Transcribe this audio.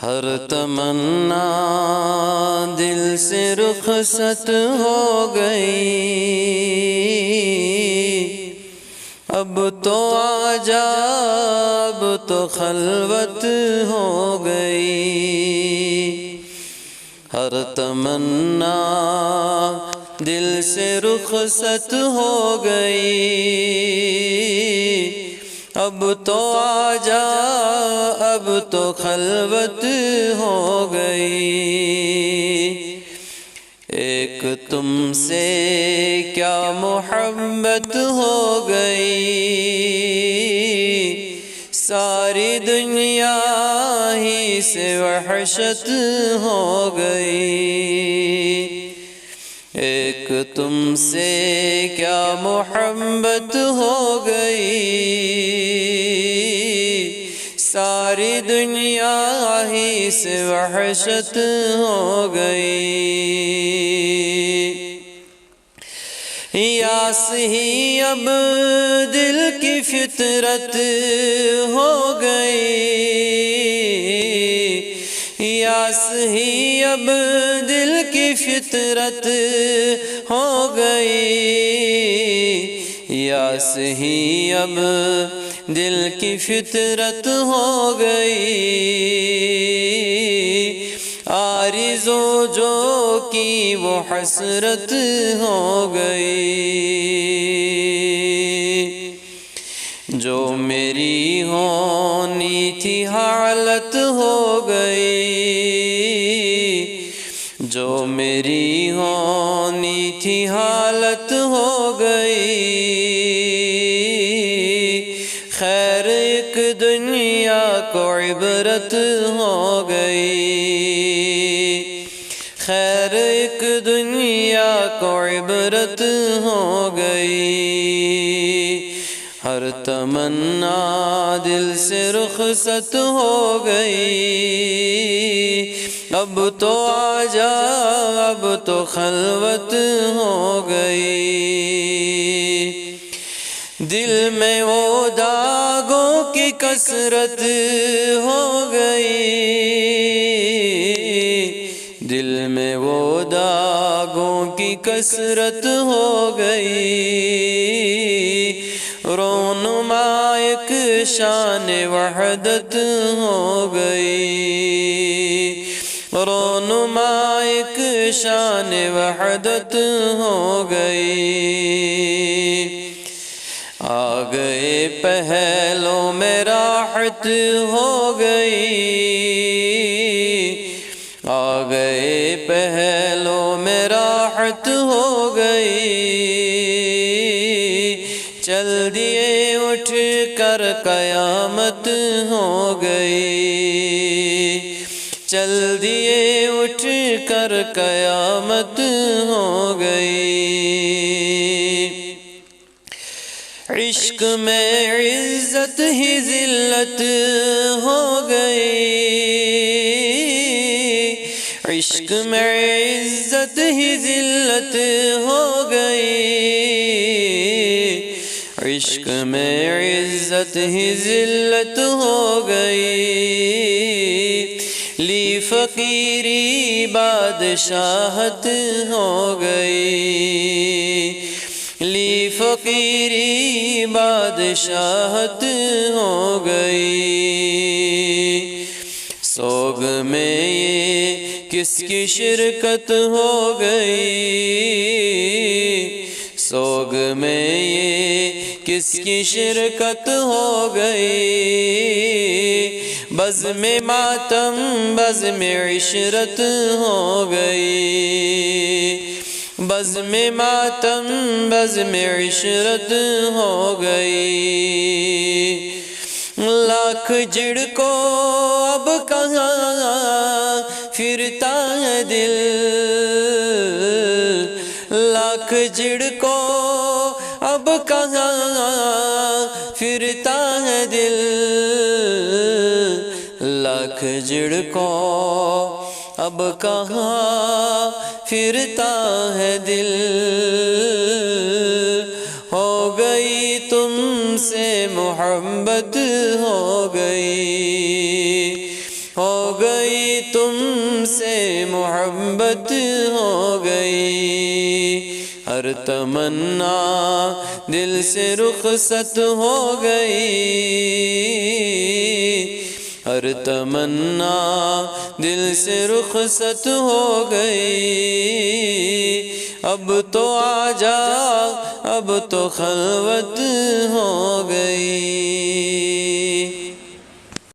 ہر تمنا دل سے رخصت ہو گئی، اب تو آجا اب تو خلوت ہو گئی۔ ہر تمنا دل سے رخصت ہو گئی، اب تو آجا اب تو خلوت ہو گئی۔ ایک تم سے کیا محبت ہو گئی، ساری دنیا ہی سے وحشت ہو گئی۔ ایک تم سے کیا محبت ہو گئی، ساری دنیا ہی سے وحشت ہو گئی۔ یاس ہی اب دل کی فطرت ہو گئی، یاس ہی اب دل کی فطرت ہو گئی، یاس ہی اب دل کی فطرت ہو گئی۔ آرزو جو کی وہ حسرت ہو گئی، جو میری ہونی تھی حالت ہو گئی، جو میری ہونی تھی حالت ہو گئی۔ خیر ایک دنیا کو عبرت ہو گئی، خیر ایک دنیا کو عبرت ہو گئی۔ ہر تمنا دل سے رخصت ہو گئی، اب تو آجا اب تو خلوت ہو گئی۔ دل میں وہ داغوں کی کثرت ہو گئی، دل میں وہ داغوں کی کثرت ہو گئی۔ رونما ایک شان وحدت ہو گئی، رونما ایک شان وحدت ہو گئی۔ آ گئے پہلوں میں راحت ہو گئی، آ گئے پہلوں میں راحت ہو گئی۔ چل دیے اٹھ کر قیامت ہو گئی، چل دیے اٹھ کر قیامت ہو گئی۔ عشق میں عزت ہی ذلت ہو گئی، عشق میں عزت ہی ذلت ہو گئی، عشق میں عزت ہی ذلت ہو گئی۔ لی فقیری بادشاہت ہو گئی، لی فقیری بادشاہت ہو گئی۔ سوگ میں یہ کس کی شرکت ہو گئی، سوگ میں یہ کس کی شرکت ہو گئی۔ بزم ماتم بزم عشرت ہو گئی، بزم ماتم بزم عشرت ہو گئی۔ لاکھ جھڑکو اب کہاں پھرتا ہے دل، لاکھ جھڑکو اب کہاں پھرتا ہے دل، لاکھ جھڑکو اب کہاں پھرتا ہے دل۔ ہو گئی تم سے محبت ہو گئی، ہو گئی تم سے محبت ہو گئی ہر تمنا دل سے رخصت ہو گئی ہر تمنا دل سے رخصت ہو گئی اب تو آجا اب تو خلوت ہو گئی